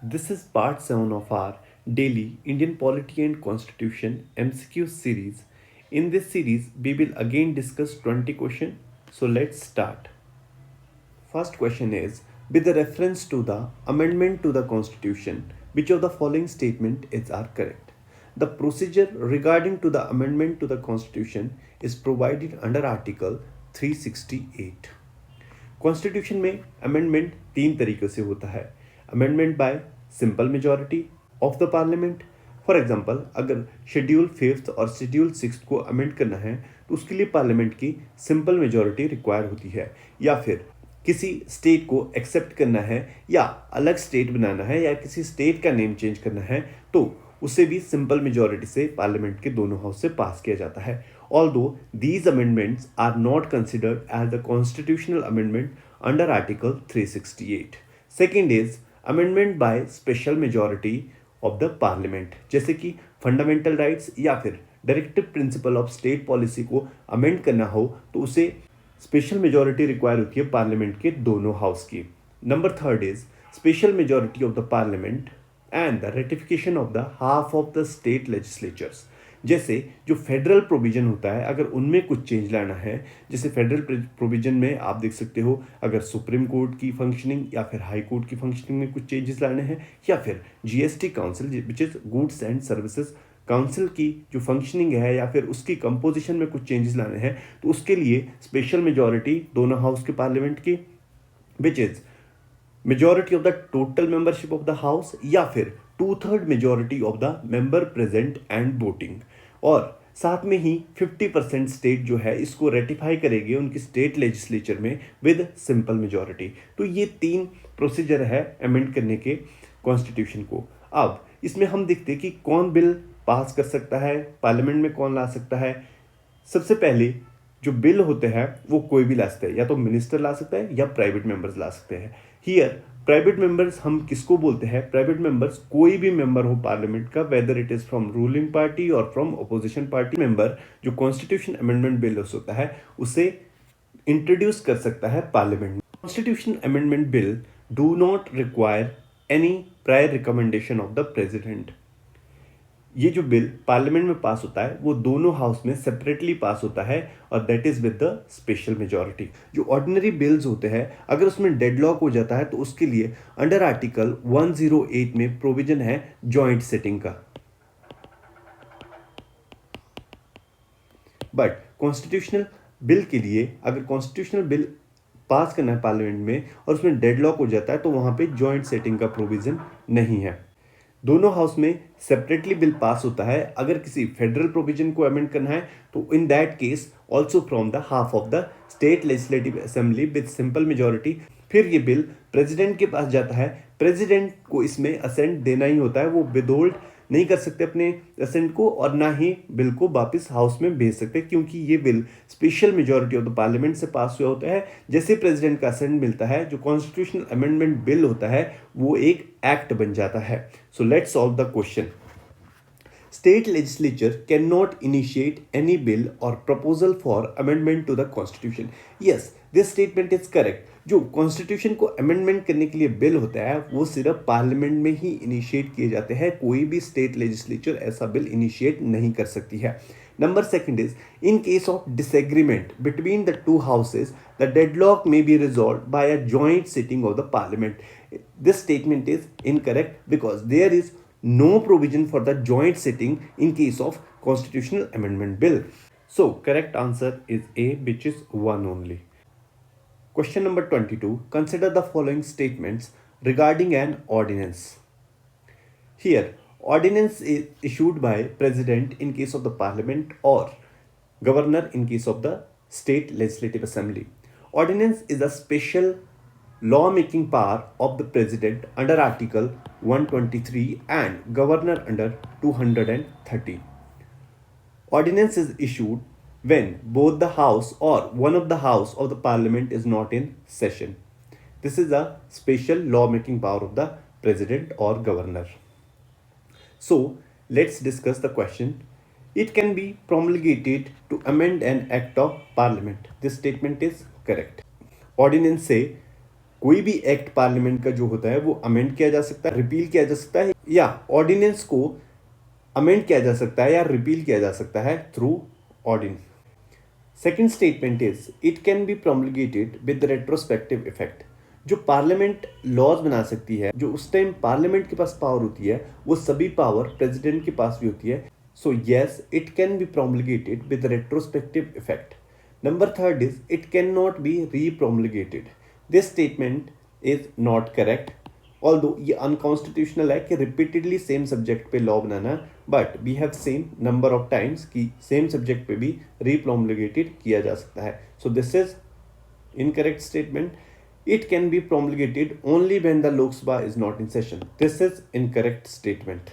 This is part 7 of our daily Indian Polity and Constitution MCQ series. In this series, we will again discuss 20 questions. So let's start. First question is, with a reference to the amendment to the Constitution, which of the following statement is are correct? The procedure regarding to the amendment to the Constitution is provided under Article 368. Constitution में amendment तीन तरीक़ों से होता है. Amendment by simple majority of the parliament. For example, अगर schedule fifth और schedule six को amend करना है तो उसके लिए पार्लियामेंट की सिंपल मेजॉरिटी रिक्वायर होती है. या फिर किसी स्टेट को एक्सेप्ट करना है या अलग स्टेट बनाना है या किसी स्टेट का नेम चेंज करना है तो उसे भी सिंपल मेजॉरिटी से पार्लियामेंट के दोनों हाउस से पास किया जाता है. Although these amendments are not considered as the constitutional amendment under Article 368. Second is amendment by special majority of the parliament. जैसे कि फंडामेंटल राइट्स या फिर directive principle of state policy को अमेंड करना हो तो उसे स्पेशल मेजॉरिटी रिक्वायर होती है पार्लियामेंट के दोनों हाउस की. Number third is special majority of the parliament and the ratification of the half of the state legislatures. जैसे जो फेडरल प्रोविजन होता है, अगर उनमें कुछ चेंज लाना है, जैसे फेडरल प्रोविजन में आप देख सकते हो अगर सुप्रीम कोर्ट की फंक्शनिंग या फिर हाई कोर्ट की फंक्शनिंग में कुछ चेंजेस लाने हैं या फिर GST council which is goods and services council की जो फंक्शनिंग है या फिर उसकी कंपोजिशन में कुछ चेंजेस लाने हैं तो उसके लिए स्पेशल मेजॉरिटी दोनों हाउस के पार्लियामेंट की which is majority of the total membership of the house या फिर 2/3 majority of the member present and voting. और साथ में ही 50% स्टेट जो है इसको रेटिफाई करेगी उनकी स्टेट लेजिस्लेचर में विद सिंपल मेजॉरिटी. तो ये तीन प्रोसीजर है अमेंड करने के कॉन्स्टिट्यूशन को. अब इसमें हम देखते हैं कि कौन बिल पास कर सकता है, पार्लियामेंट में कौन ला सकता है. सबसे पहले जो बिल होते हैं वो कोई भी ला सकता है, या तो मिनिस्टर ला सकता है या प्राइवेट मेंबर्स ला सकते हैं. हियर प्राइवेट मेंबर्स हम किसको बोलते हैं? प्राइवेट मेंबर्स कोई भी मेंबर हो पार्लियामेंट का, whether it is from ruling party और फ्रॉम अपोजिशन पार्टी मेंबर, जो कॉन्स्टिट्यूशन अमेंडमेंट बिल होता है उसे इंट्रोड्यूस कर सकता है पार्लियामेंट में. Constitution amendment bill do not require any prior recommendation of the president. ये जो बिल पार्लियामेंट में पास होता है वो दोनों हाउस में सेपरेटली पास होता है और that is with the special majority. जो ऑर्डिनरी बिल्स होते हैं अगर उसमें डेडलॉक हो जाता है तो उसके लिए अंडर आर्टिकल 108 में प्रोविजन है जॉइंट सेटिंग का. बट कॉन्स्टिट्यूशनल बिल के लिए अगर कॉन्स्टिट्यूशनल बिल पास करना है पार्लियामेंट में और उसमें डेडलॉक हो जाता है तो वहां पे जॉइंट सेटिंग का प्रोविजन नहीं है. दोनों हाउस में सेपरेटली बिल पास होता है. अगर किसी फेडरल प्रोविजन को अमेंड करना है तो in that case also from the half of the state legislative assembly with simple majority. फिर ये बिल प्रेसिडेंट के पास जाता है. प्रेसिडेंट को इसमें असेंट देना ही होता है, वो विदहोल्ड नहीं कर सकते अपने असेंट को और ना ही बिल को वापस हाउस में भेज सकते क्योंकि ये bill special majority of the parliament से पास हुआ होता है. जैसे प्रेसिडेंट का असेंट मिलता है, जो कॉन्स्टिट्यूशनल अमेंडमेंट बिल होता है वो एक एक्ट बन जाता है. So let's solve the question. State legislature cannot initiate any bill or proposal for amendment to the constitution. Yes, this statement is correct. जो कॉन्स्टिट्यूशन को अमेंडमेंट करने के लिए बिल होता है वो सिर्फ पार्लियामेंट में ही इनिशिएट किए जाते हैं. कोई भी स्टेट लेजिस्लेचर ऐसा बिल इनिशिएट नहीं कर सकती है. Number second is in case of disagreement between the two houses the deadlock may be resolved by a joint sitting of the parliament. This statement is incorrect because there is no provision for the joint sitting in case of constitutional amendment bill. So correct answer is A, which is 1 only. Question number 22. Consider the following statements regarding an ordinance. Here ordinance is issued by president in case of the parliament or governor in case of the state legislative assembly. Ordinance is a special law-making power of the president under Article 123 and governor under 230. Ordinance is issued when both the house or one of the house of the parliament is not in session. This is a special law-making power of the president or governor. So let's discuss the question. It can be promulgated to amend an act of parliament. This statement is correct. Ordinance से कोई भी act parliament का जो होता है वो amend किया जा सकता है, रिपील किया जा सकता है, या ऑर्डिनेंस को अमेंड किया जा सकता है या रिपील किया जा सकता है through ordinance. Second statement is it can be promulgated with retrospective effect. जो पार्लियामेंट लॉज बना सकती है, जो उस टाइम पार्लियामेंट के पास पावर होती है, वो सभी पावर प्रेसिडेंट के पास भी होती है. So yes, it can be promulgated with retrospective effect. Number third is it can not be री-प्रोमलगेटेड. This statement is not correct. Although ये अनकॉन्स्टिट्यूशनल है कि रिपीटेडली सेम सब्जेक्ट पे law banana, but we have seen number of times कि same subject पे भी रीप्रोमलगेटेड किया जा सकता है. सो this is incorrect statement. It can be promulgated only when the Lok Sabha is not in session. This is incorrect statement.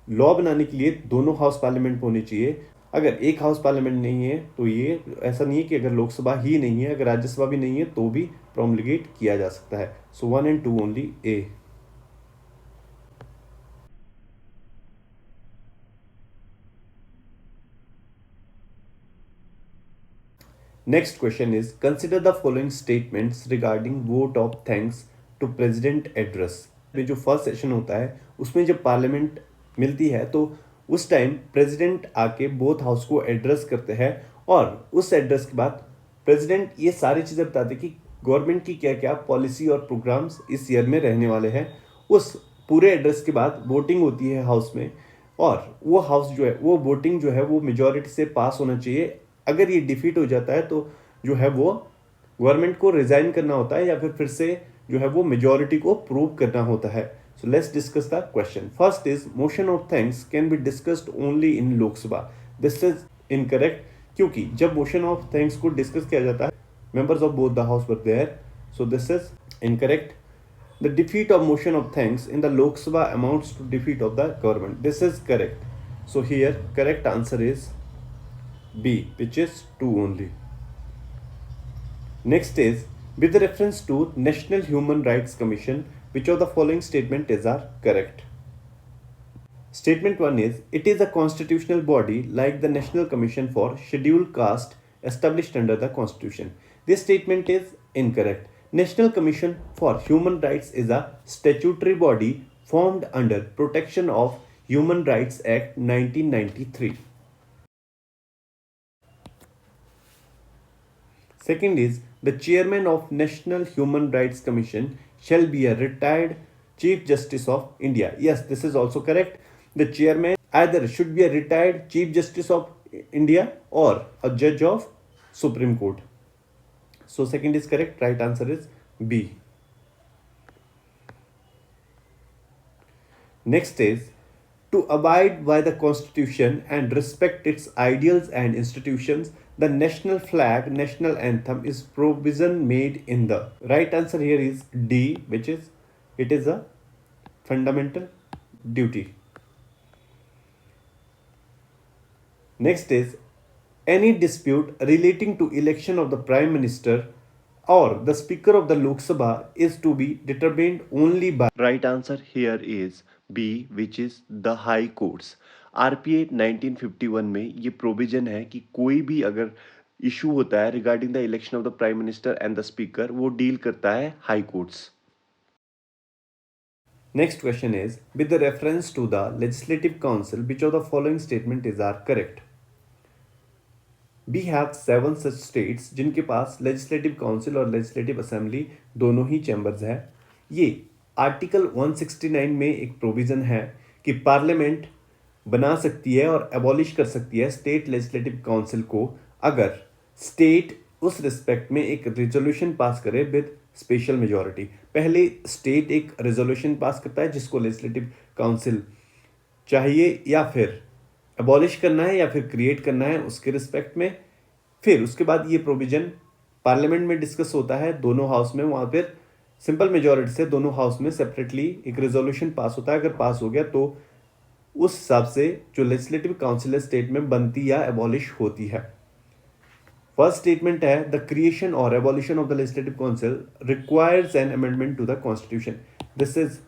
Law बनाने के लिए दोनों हाउस पार्लियामेंट होनी चाहिए. अगर एक हाउस पार्लियामेंट नहीं है तो ये ऐसा नहीं है कि अगर लोकसभा ही नहीं है, अगर राज्यसभा भी नहीं है तो भी प्रोमलगेट किया जा सकता है. सो 1 and 2 only A. Next question is consider the following statements regarding vote of thanks to president address. में जो फर्स्ट सेशन होता है उसमें जब पार्लियामेंट मिलती है तो उस टाइम प्रेसिडेंट आके बोथ हाउस को एड्रेस करते हैं, और उस एड्रेस के बाद प्रेसिडेंट ये सारी चीज़ें बताते हैं कि गवर्नमेंट की क्या क्या पॉलिसी और प्रोग्राम्स इस ईयर में रहने वाले हैं. उस पूरे एड्रेस के बाद वोटिंग होती है हाउस में, और वो हाउस जो है वो वोटिंग जो है वो मेजॉरिटी से पास होना चाहिए. अगर ये डिफीट हो जाता है तो जो है वो गवर्नमेंट को रिजाइन करना होता है, या फिर से जो है वो मेजॉरिटी को प्रूव करना होता है. So let's discuss the question. First is motion of thanks can be discussed only in Lok Sabha. This is incorrect, क्योंकि जब मोशन ऑफ थैंक्स को डिस्कस किया जाता है members of both the house were there. So this is incorrect. The defeat of motion of thanks in the Lok Sabha amounts to defeat of the government. This is correct. So here correct answer is B, which is 2 only. Next is with reference to National Human Rights Commission, which of the following statement is are correct? Statement 1 is it is a constitutional body like the National Commission for Scheduled Caste established under the Constitution. This statement is incorrect. National Commission for Human Rights is a statutory body formed under Protection of Human Rights Act 1993. Second is the chairman of National Human Rights Commission shall be a retired Chief Justice of India. Yes, this is also correct. The chairman either should be a retired Chief Justice of India or a judge of Supreme Court. So second is correct. Right answer is B. Next is to abide by the Constitution and respect its ideals and institutions, the national flag, national anthem is provision made in the. Right answer here is D, which is it is a fundamental duty. Next is any dispute relating to election of the Prime Minister or the Speaker of the Lok Sabha is to be determined only by. Right answer here is B, which is the High Courts. RPA 1951 में ये provision है कि कोई भी अगर issue होता है regarding the election of the prime minister and the speaker, वो डील करता है high courts. Next question is with the reference to the Legislative Council, which of the following statement is are correct? We have 7 such states जिनके पास legislative council और legislative assembly दोनों ही chambers है. ये article 169 में एक provision है कि parliament बना सकती है और एबॉलिश कर सकती है स्टेट लेजिस्लेटिव काउंसिल को अगर स्टेट उस रिस्पेक्ट में एक रेजोल्यूशन पास करे विद स्पेशल मेजॉरिटी. पहले स्टेट एक रेजोल्यूशन पास करता है जिसको लेजिस्लेटिव काउंसिल चाहिए या फिर एबॉलिश करना है या फिर क्रिएट करना है उसके रिस्पेक्ट में. फिर उसके बाद ये प्रोविजन पार्लियामेंट में डिस्कस होता है दोनों हाउस में. वहाँ पर सिंपल मेजॉरिटी से दोनों हाउस में सेपरेटली एक रेजोल्यूशन पास होता है. अगर पास हो गया तो उस हिसाब से जो लेजिस्लेटिव काउंसिल है स्टेट में बनती या एबॉलिश होती है. फर्स्ट स्टेटमेंट है द क्रिएशन और abolition of the legislative council requires an amendment to the constitution. This is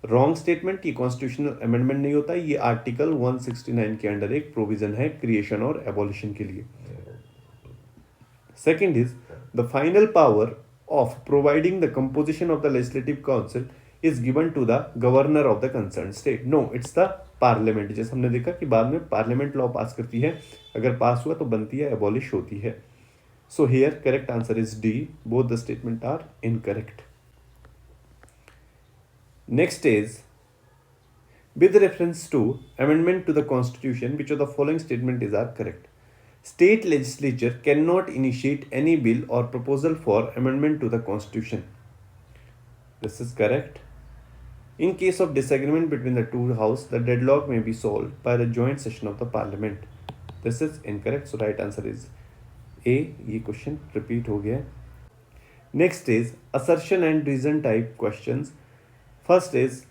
wrong statement. ये कॉन्स्टिट्यूशनल अमेंडमेंट नहीं होता. ये आर्टिकल 169 के अंडर एक प्रोविजन है क्रिएशन और एबॉलिशन के लिए. Second is the final power of providing the composition of the legislative council is given to the governor of the concerned state. No, it's the parliament. जैसे हमने देखा कि बाद में पार्लियामेंट लॉ पास करती है, अगर पास हुआ तो बनती है, एबॉलिश होती है. So here correct answer is D. Both the statement are incorrect. Next is, with reference to amendment to the constitution, which of the following statement is are correct? State legislature cannot initiate any bill or proposal for amendment to the constitution. This is correct. In case of disagreement between the two houses, the deadlock may be solved by the joint session of the parliament. This is incorrect. So right answer is A. ये question repeat हो गया. Next is assertion and reason type questions. First is,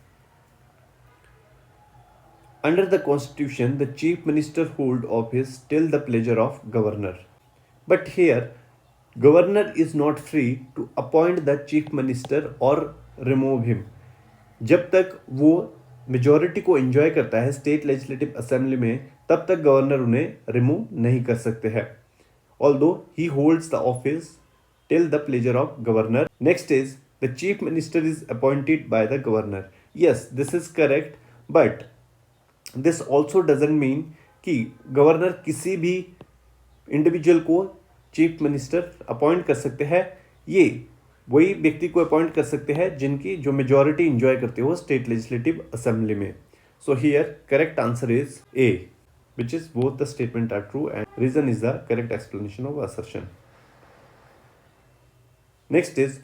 under the constitution, the chief minister hold office till the pleasure of governor. But here, governor is not free to appoint the chief minister or remove him. जब तक वो majority को enjoy करता है state legislative assembly में, तब तक governor उन्हें रिमूव नहीं कर सकते हैं. Although he holds the office till the pleasure of governor. Next is, the chief minister is appointed by the governor. Yes, this is correct, but this also doesn't mean कि governor किसी भी individual को chief minister appoint कर सकते हैं. ये वही व्यक्ति को अपॉइंट कर सकते हैं जिनकी जो मेजॉरिटी इंजॉय करते हो स्टेट लेजिस्लेटिव असेंबली में. सो here correct answer is a, which is both the statement are true and reason is the correct explanation of assertion. Next is,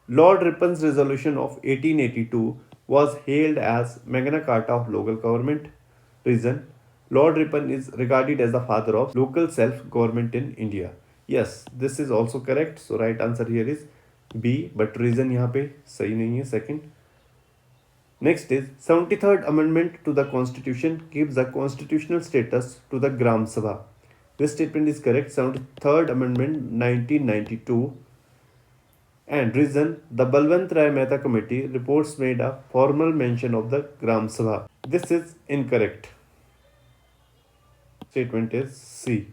Lord Ripon's resolution of 1882 was hailed as Magna Carta of local government. Reason, Lord Ripon is regarded as the father of local self-government in India. Yes, this is also correct. So right answer here is B, but reason यहाँ पे सही नहीं है, second. Next is, 73rd amendment to the constitution gives a constitutional status to the Gram Sabha. This statement is correct. 73rd amendment 1992. And reason, the Balwant Rai Mehta committee reports made a formal mention of the Gram Sabha. This is incorrect. Statement is C.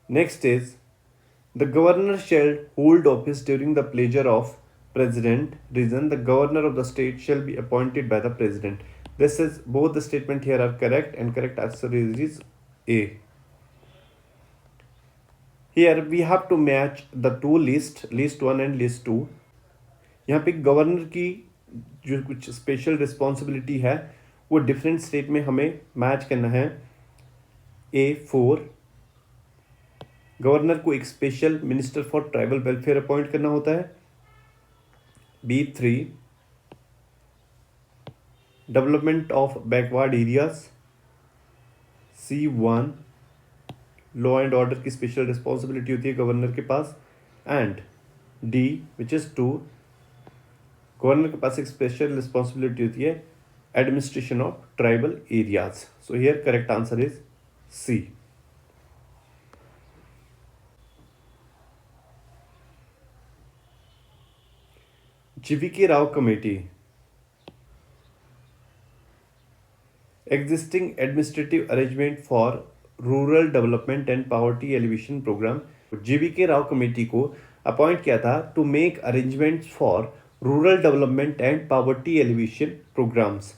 Next is, the governor shall hold office during the pleasure of president. Reason, the governor of the state shall be appointed by the president. This is, both the statement here are correct and correct answer is A. Here we have to match the two list 1 and list 2. यहाँ पे governor की जो कुछ special responsibility है वो different state में हमें match करना है. A4, गवर्नर को एक special minister for tribal welfare appoint करना होता है. B3, development of backward areas. C1, law and order की स्पेशल रिस्पॉन्सिबिलिटी होती है गवर्नर के पास. And D, which is 2, governor के पास एक स्पेशल रिस्पॉन्सिबिलिटी होती है administration of tribal areas. So here correct answer is C. GVK Rao Committee, existing administrative arrangement for rural development and poverty alleviation programme. GVK Rao committee को appoint किया था to make arrangements for rural development and poverty elevation programs.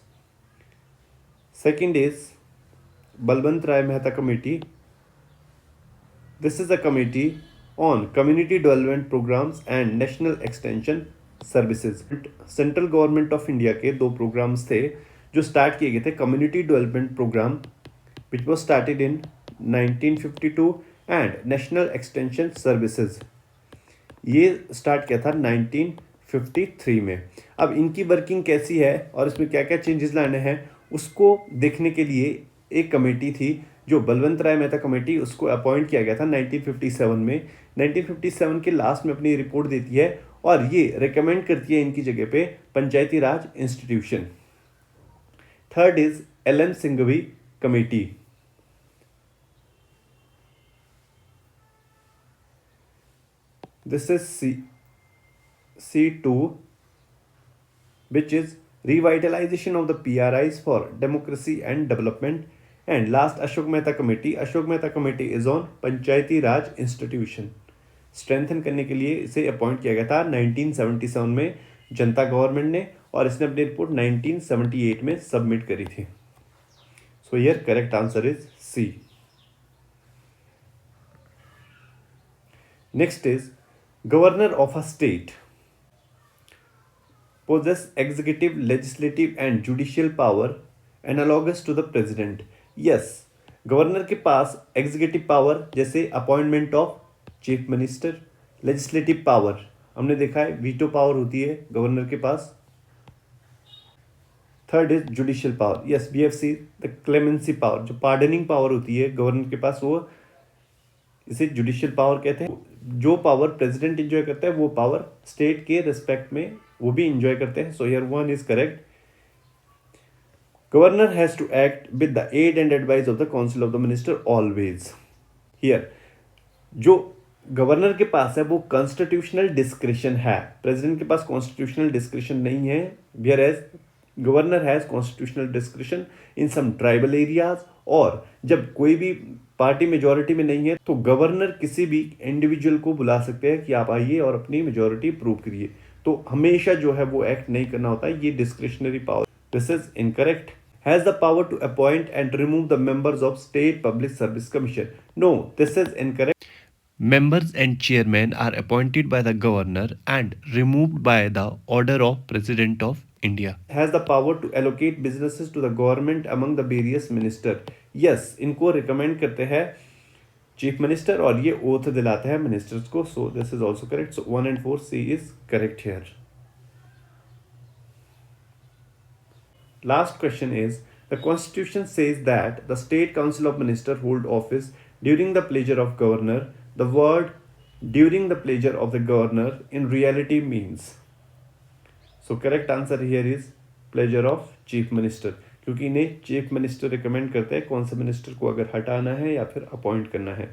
Second is Balwant Rai Mehta committee. This is a committee on community development programs and national extension services. Central government of India के दो programs थे जो start किए गए थे. Community development program which was started in 1952 and national extension services ये start किया था 1953 में. अब इनकी वर्किंग कैसी है और इसमें क्या क्या चेंजेस लाने हैं उसको देखने के लिए एक कमेटी थी जो बलवंत राय मेहता कमेटी, उसको अपॉइंट किया गया था 1957 में. 1957 के लास्ट में अपनी रिपोर्ट देती है और ये रिकमेंड करती है इनकी जगह पे Panchayati Raj institution. Third is LN Singhvi committee. This is C2, which is revitalization of the PRIs for democracy and development. And last Ashok Mehta committee. Ashok Mehta committee is on Panchayati Raj institution. Strengthen करने के लिए इसे अपॉइंट किया गया था 1977 में जनता गवर्नमेंट ने, और इसने अपनी रिपोर्ट 1978 में सबमिट करी थी. So here correct answer is C. Next is governor of a state possess executive, legislative and judicial power analogous to the president. Yes, governor के पास एग्जीक्यूटिव पावर जैसे appointment of chief minister, legislative power हमने देखा है veto power होती है governor के पास. Third is judicial power. Yes, we have see the clemency power, जो पार्डनिंग पावर होती है गवर्नर के पास, वो इसे जुडिशियल पावर कहते हैं. जो पावर प्रेसिडेंट एंजॉय करता है वो पावर स्टेट के रिस्पेक्ट में वो भी एंजॉय करते हैं. So here one is correct. Governor has to act with the aid and advice of the council of the minister always. Here जो गवर्नर के पास है वो कॉन्स्टिट्यूशनल डिस्क्रिशन है, प्रेसिडेंट के पास कॉन्स्टिट्यूशनल डिस्क्रिशन नहीं है. Where as governor has constitutional discretion in some tribal areas, और जब कोई भी पार्टी मेजोरिटी में नहीं है तो गवर्नर किसी भी इंडिविजुअल को बुला सकते हैं कि आप आइए और अपनी मेजोरिटी प्रूव करिए. तो हमेशा जो है वो एक्ट नहीं करना होता है, ये discretionary power. This is incorrect. Has the power to appoint and remove the members of state public service commission. No, this is incorrect. Members and chairmen are appointed by the governor and removed by the order of President of India. Has the power to allocate businesses to the government among the various minister. Yes, इनको recommend करते हैं chief minister और ये oath दिलाते हैं ministers को. सो this is also correct. So 1 and 4 C is correct here. Last question is, the constitution says that the state council of minister hold office during the pleasure of governor. The word during the pleasure of the governor in reality means. So correct answer here is pleasure of chief minister, क्योंकि इन्हें chief minister recommend करते हैं कौन से minister को अगर हटाना है या फिर अपॉइंट करना है.